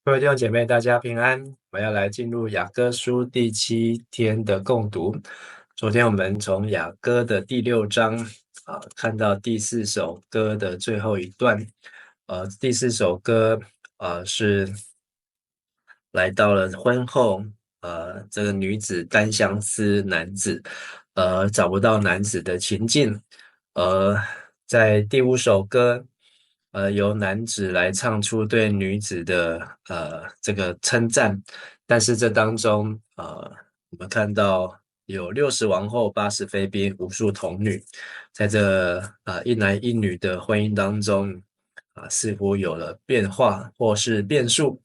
各位弟兄姐妹，大家平安。我们要来进入雅歌书第7天的共读。昨天我们从雅歌的第6章看到第4首歌的最后一段。第4首歌是来到了婚后，这个女子单相思男子，找不到男子的情境。在第5首歌，由男子来唱出对女子的这个称赞，但是这当中我们看到有60王后、80妃嫔、无数童女，在这一男一女的婚姻当中似乎有了变化或是变数。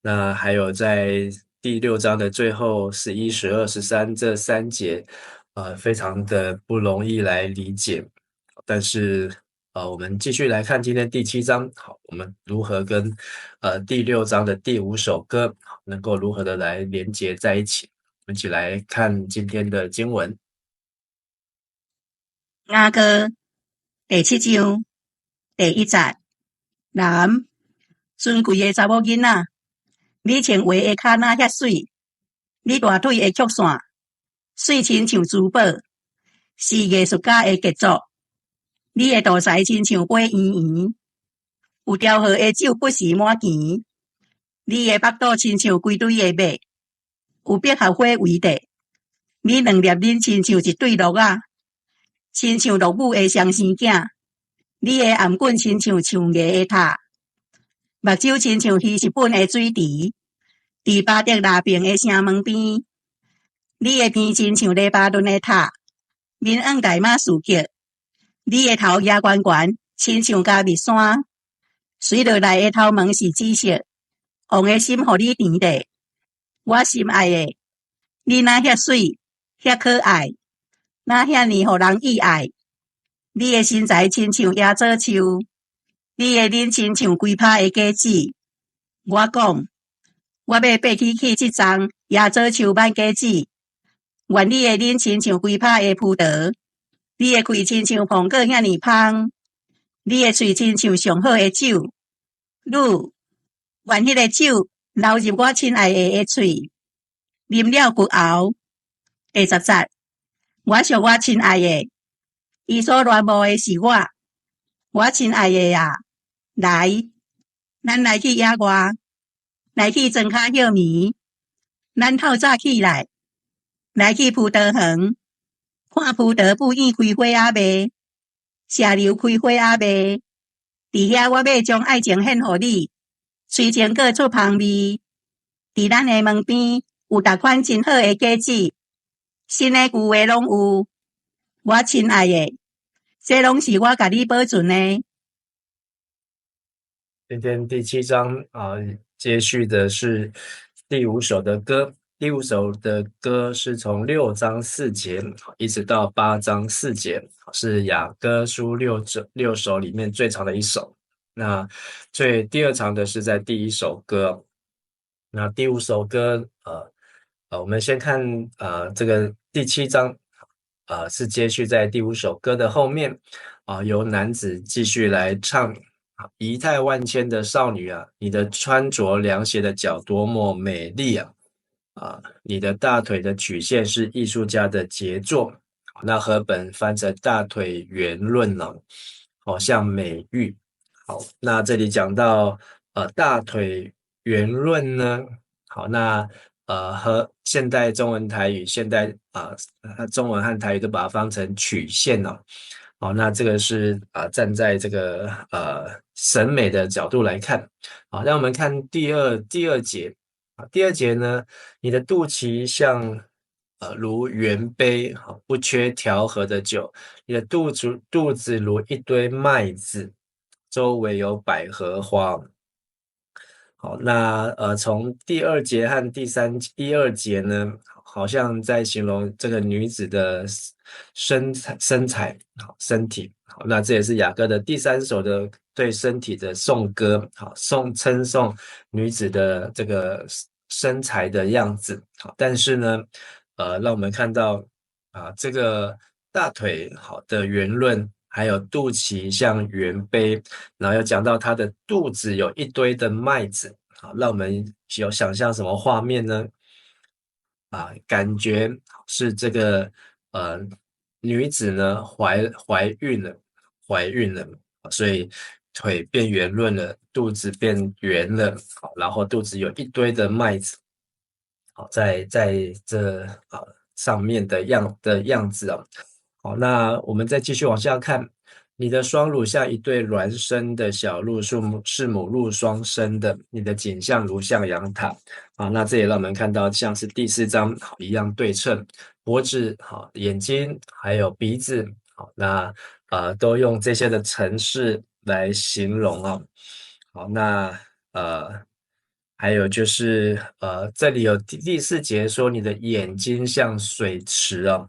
那还有在第6章的最后11、12、13这3节，非常的不容易来理解。但是我们继续来看今天第7章，好，我们如何跟第6章的第5首歌能够如何的来连结在一起。我们一起来看今天的经文。雅歌第7章第1节，男，尊贵的查某囡仔，你穿鞋的脚哪遐水，你大腿的曲线，水亲像珠宝，是艺术家的杰作。你的肚脐亲像杯圆圆，有调和的酒不时满钱。你的腹肚亲像规堆的马，有百合花围地。你两粒面亲像一对鹿仔，亲像鹿母的双生囝。你的颔棍亲像象牙的塔，目睭亲像稀石本的水池，伫巴德拉平的城门边。你的鼻亲像黎巴嫩的塔，面黄大马士革。你的头额圆圆，亲像加密山，水落来的头毛是紫色。王的心互你甜的，我心爱的，你哪遐水，遐可爱，哪遐尼互人意爱。你的身材亲像椰枣树，你的脸亲像规拍的果子。我讲，我要爬起这丛椰枣树挽果子。愿你的脸亲像规拍的葡萄，你的喙亲像苹果遐尼香，你的喙亲像上好的酒。愿迄个酒流入我亲爱的喙，啉了骨喉。第10节，我属我亲爱的，伊所恋慕的是我。我亲爱的啊，来，咱来去野外，来去庄脚歇眠，咱透早起来，来去葡萄园，看葡萄不厌开花仔卖，射流开花仔卖。伫遐我要将爱情献互你，喙前各出香味。伫咱的门边有逐款真好的果子，新的旧的拢有。我亲爱的，这拢是我甲你保存的。今天第7章接续的是第5首的歌。第5首的歌是从6章4节一直到8章4节，是雅歌书6首里面最长的一首。那第二长的是在第1首歌。那第5首歌我们先看这个第7章是接续在第5首歌的后面由男子继续来唱。仪态万千的少女啊，你的穿着凉鞋的脚多么美丽啊！你的大腿的曲线是艺术家的杰作。那和本翻成大腿圆润了，好像美玉。好，那这里讲到大腿圆润呢，好，那和现代中文台语中文和台语都把它翻成曲线哦。好，那这个是站在这个审美的角度来看。好，让我们看第二节。第2节呢，你的肚脐像如圆杯，不缺调和的酒。你的肚子如一堆麦子，周围有百合花。好，那从第2节和第2节呢，好像在形容这个女子的身材好，身体好。那这也是雅歌的第3首的对身体的颂歌，好，称颂女子的这个身材的样子。好，但是呢让我们看到这个大腿好的圆润，还有肚脐像圆杯，然后又讲到她的肚子有一堆的麦子。好，让我们有想象什么画面呢？感觉是这个女子呢怀孕了，所以腿变圆润了，肚子变圆了，好，然后肚子有一堆的麦子，好，在这上面的样子啊。好，那我们再继续往下看，你的双乳像一对孪生的小鹿，是母鹿双生的，你的颈项如象羊塔。好，那这也让我们看到像是第四章好一样对称，脖子好，眼睛还有鼻子好，那都用这些的程式来形容啊。好，那呃还有就是这里有第4节说你的眼睛像水池啊。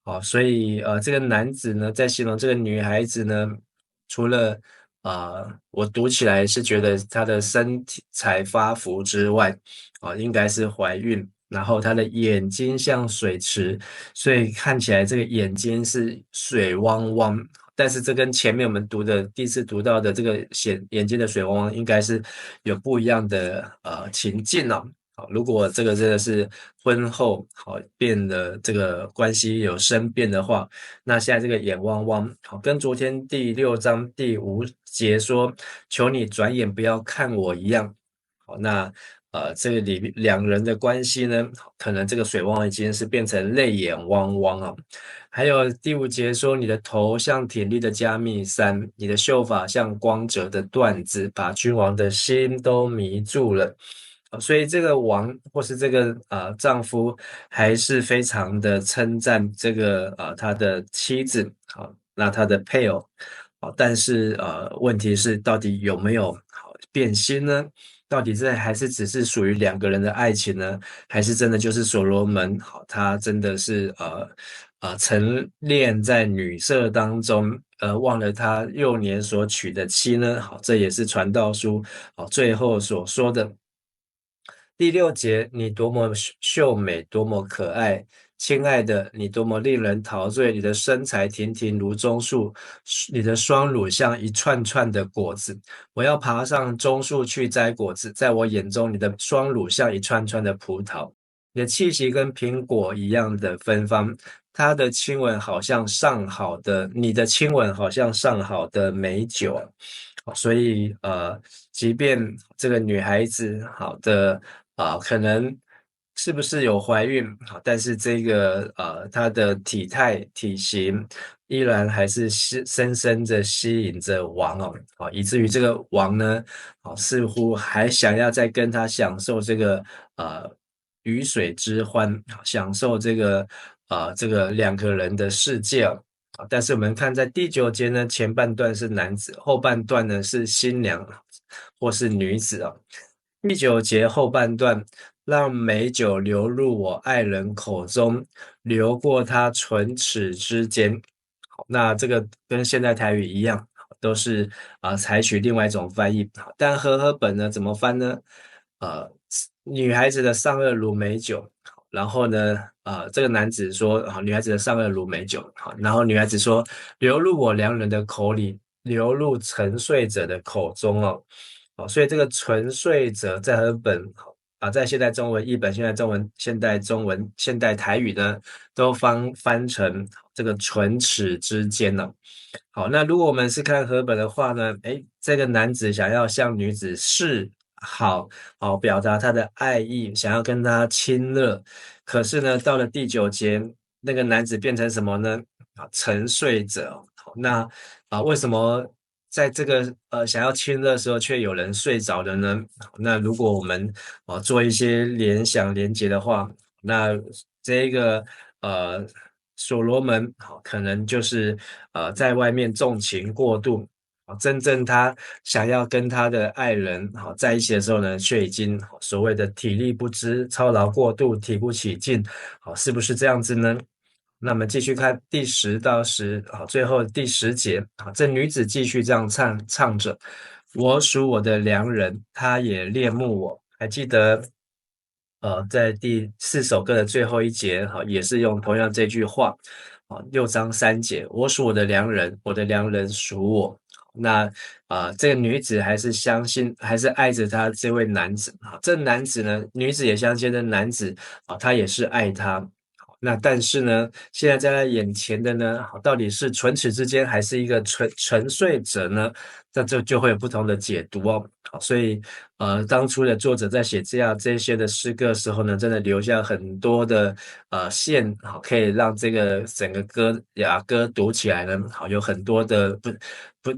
好，所以这个男子呢，在形容这个女孩子呢，除了我读起来是觉得她的身体才发福之外，应该是怀孕，然后她的眼睛像水池，所以看起来这个眼睛是水汪汪，但是这跟前面我们第一次读到的这个眼睛的水汪汪，应该是有不一样的情境哦。好，如果这个真的是婚后好变得这个关系有生变的话，那现在这个眼汪汪，好，跟昨天第6章第5节说求你转眼不要看我一样，好，那这个两人的关系呢，可能这个水汪汪已经是变成泪眼汪汪啊。还有第5节说你的头像挺立的加密山，你的秀发像光泽的缎子，把君王的心都迷住了。所以这个王或是这个丈夫还是非常的称赞这个他的妻子，好，那他的配偶，好，但是问题是到底有没有好变心呢？到底这还是只是属于两个人的爱情呢？还是真的就是所罗门好，他真的是沉恋在女色当中，忘了他幼年所娶的妻呢？好，这也是传道书好最后所说的。第6节，你多么秀美，多么可爱，亲爱的，你多么令人陶醉。你的身材亭亭如棕树，你的双乳像一串串的果子。我要爬上棕树去摘果子，在我眼中，你的双乳像一串串的葡萄。你的气息跟苹果一样的芬芳，他的亲吻好像上好的，你的亲吻好像上好的美酒。所以即便这个女孩子好的可能是不是有怀孕好，但是这个她的体态体型依然还是深深的吸引着王哦，以至于这个王呢，似乎还想要再跟她享受这个鱼水之欢，享受这个两个人的世界哦。但是我们看在第9节呢，前半段是男子，后半段呢是新娘或是女子啊。第9节后半段，让美酒流入我爱人口中，流过他唇齿之间。好，那这个跟现代台语一样，都是采取另外一种翻译。但和合本呢怎么翻呢？女孩子的上颚如美酒，然后呢，这个男子说，女孩子的上颚如美酒，好，然后女孩子说，流入我良人的口里，流入沉睡者的口中哦，所以这个沉睡者在和本在现代中文译本、现代中文、现代中文、现代台语呢，都翻成这个唇齿之间呢。好，那如果我们是看和本的话呢，诶，这个男子想要向女子示好，表达他的爱意，想要跟她亲热，可是呢，到了第9节，那个男子变成什么呢？沉睡者。好，那为什么在这个想要亲热的时候，却有人睡着了呢？那如果我们做一些联想连结的话，那这个呃所罗门可能就是在外面纵情过度。真正他想要跟他的爱人在一起的时候呢，却已经所谓的体力不支、操劳过度、提不起劲，是不是这样子呢？那么继续看第10到10，最后第10节，这女子继续这样唱着：我属我的良人，他也恋慕我。还记得，在第4首歌的最后一节，也是用同样这句话，6章3节，我属我的良人，我的良人属我。那这个女子还是相信，还是爱着他这位男子啊。这男子呢，女子也相信这男子啊，他也是爱他。那但是呢，现在在他眼前的呢，到底是唇齿之间，还是一个沉睡者呢？那就会有不同的解读哦。好，所以当初的作者在写这些的诗歌的时候呢，真的留下很多的线，好，可以让这个整个雅歌读起来呢，好，有很多的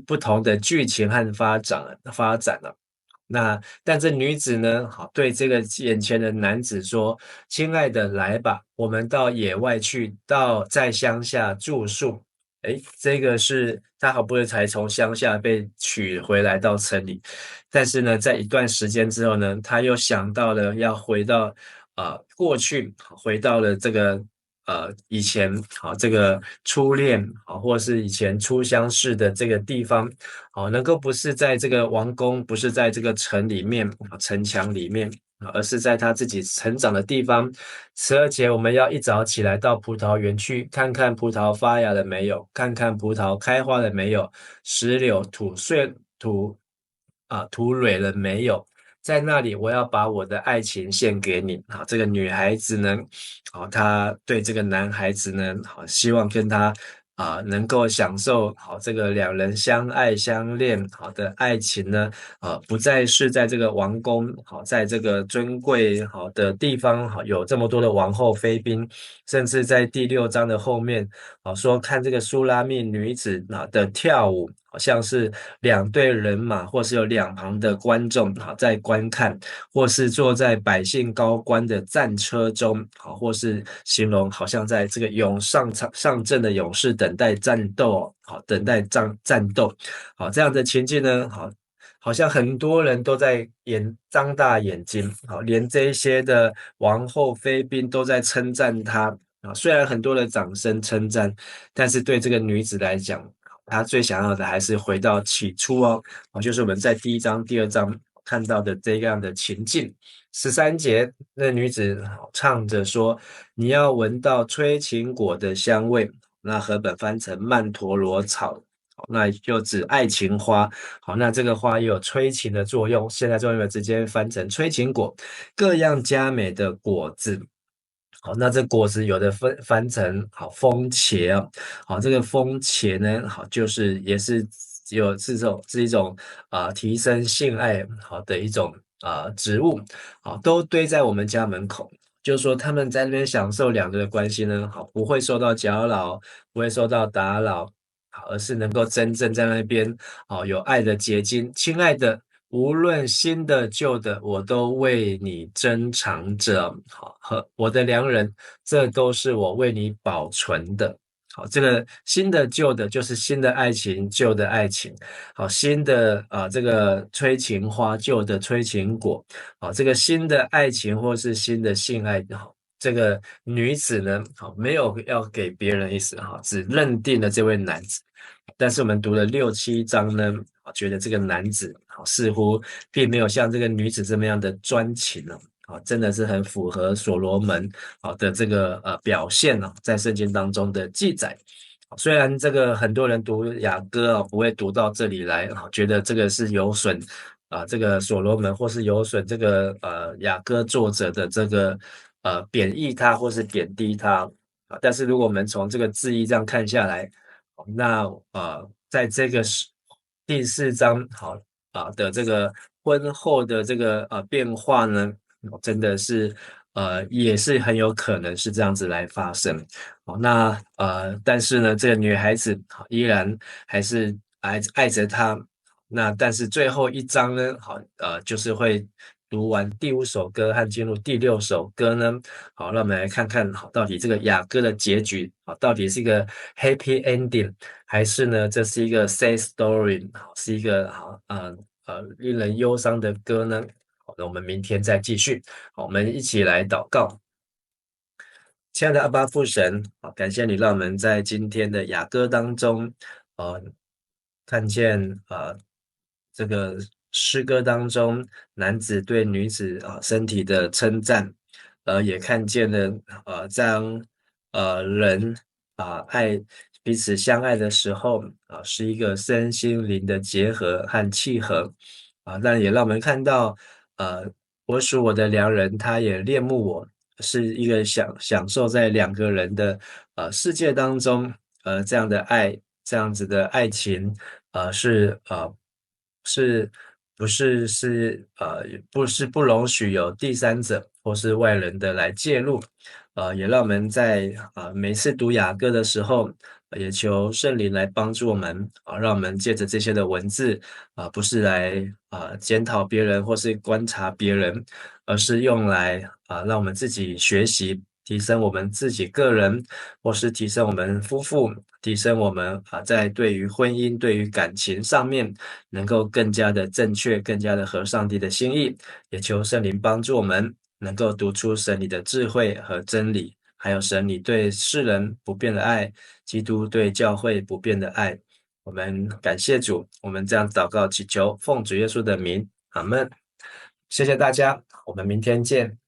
不同的剧情和发展了。但这女子呢，好，对这个眼前的男子说：“亲爱的，来吧，我们到野外去，在乡下住宿。”诶，这个是他好不容易才从乡下被娶回来到城里，但是呢，在一段时间之后呢，他又想到了要回到过去，回到了这个以前这个初恋或是以前初相识的这个地方，能够不是在这个王宫，不是在这个城里面城墙里面。而是在他自己成长的地方。12节，我们要一早起来到葡萄园去，看看葡萄发芽了没有，看看葡萄开花了没有，石榴吐蕊了没有。在那里，我要把我的爱情献给你。好，这个女孩子呢，她对这个男孩子呢，希望跟他能够享受这个两人相爱相恋的爱情呢，不再是在这个王宫在这个尊贵的地方有这么多的王后妃嫔，甚至在第6章的后面说看这个苏拉密女子的跳舞，好像是两队人马，或是有两旁的观众在观看，或是坐在百姓高官的战车中，或是形容好像在这个上阵的勇士等待战斗，等待战斗，这样的情境呢，好像很多人都在张大眼睛，连这一些的王后妃嫔都在称赞他虽然很多的掌声称赞，但是对这个女子来讲，她最想要的还是回到起初哦，就是我们在第1章、第2章看到的这样的情境。13节，那女子唱着说：“你要闻到催情果的香味。”那和本翻成曼陀罗草，那就指爱情花。好，那这个花也有催情的作用，现在就用直接翻成催情果，各样佳美的果子。好，那这果子有的翻成风茄啊，好，这个风茄呢，就是也是是一种提升性爱的一种植物，都堆在我们家门口。就是说他们在那边享受两个的关系呢，不会受到搅扰，不会受到打扰，而是能够真正在那边有爱的结晶。亲爱的，无论新的旧的，我都为你珍藏着。好，和我的良人，这都是我为你保存的。好，这个新的旧的，就是新的爱情，旧的爱情。好，新的这个催情花，旧的催情果。好，这个新的爱情或是新的性爱，这个女子呢，没有要给别人意思只认定了这位男子。但是我们读了6、7章呢，觉得这个男子似乎并没有像这个女子这么样的专情真的是很符合所罗门的这个表现在圣经当中的记载。虽然这个很多人读雅歌不会读到这里来觉得这个是有损这个所罗门，或是有损这个雅歌作者的这个贬义他或是贬低他但是如果我们从这个字义这样看下来，那在这个第4章的这个婚后的这个变化呢，真的是也是很有可能是这样子来发生。但是呢，这个女孩子依然还是爱着他。那但是最后一章呢，就是会读完第5首歌和进入第6首歌呢，好，让我们来看看到底这个雅歌的结局到底是一个 happy ending， 还是呢这是一个 sad story， 是一个令人忧伤的歌呢？好，那我们明天再继续。好，我们一起来祷告。亲爱的阿爸父神，感谢你让我们在今天的雅歌当中，看见这个诗歌当中男子对女子身体的称赞，也看见了将人彼此相爱的时候，是一个身心灵的结合和契合，但也让我们看到，我属我的良人，他也恋慕我，是一个享受在两个人的世界当中，这样的爱，这样子的爱情，是不是不容许有第三者或是外人的来介入，也让我们在每次读雅歌的时候，也求圣灵来帮助我们，让我们借着这些的文字，不是来检讨别人或是观察别人，而是用来让我们自己学习，提升我们自己个人，或是提升我们夫妇，提升我们在对于婚姻、对于感情上面，能够更加的正确，更加的合上帝的心意。也求圣灵帮助我们，能够读出神你的智慧和真理，还有神你对世人不变的爱，基督对教会不变的爱。我们感谢主，我们这样祷告祈求，奉主耶稣的名，阿们。谢谢大家，我们明天见。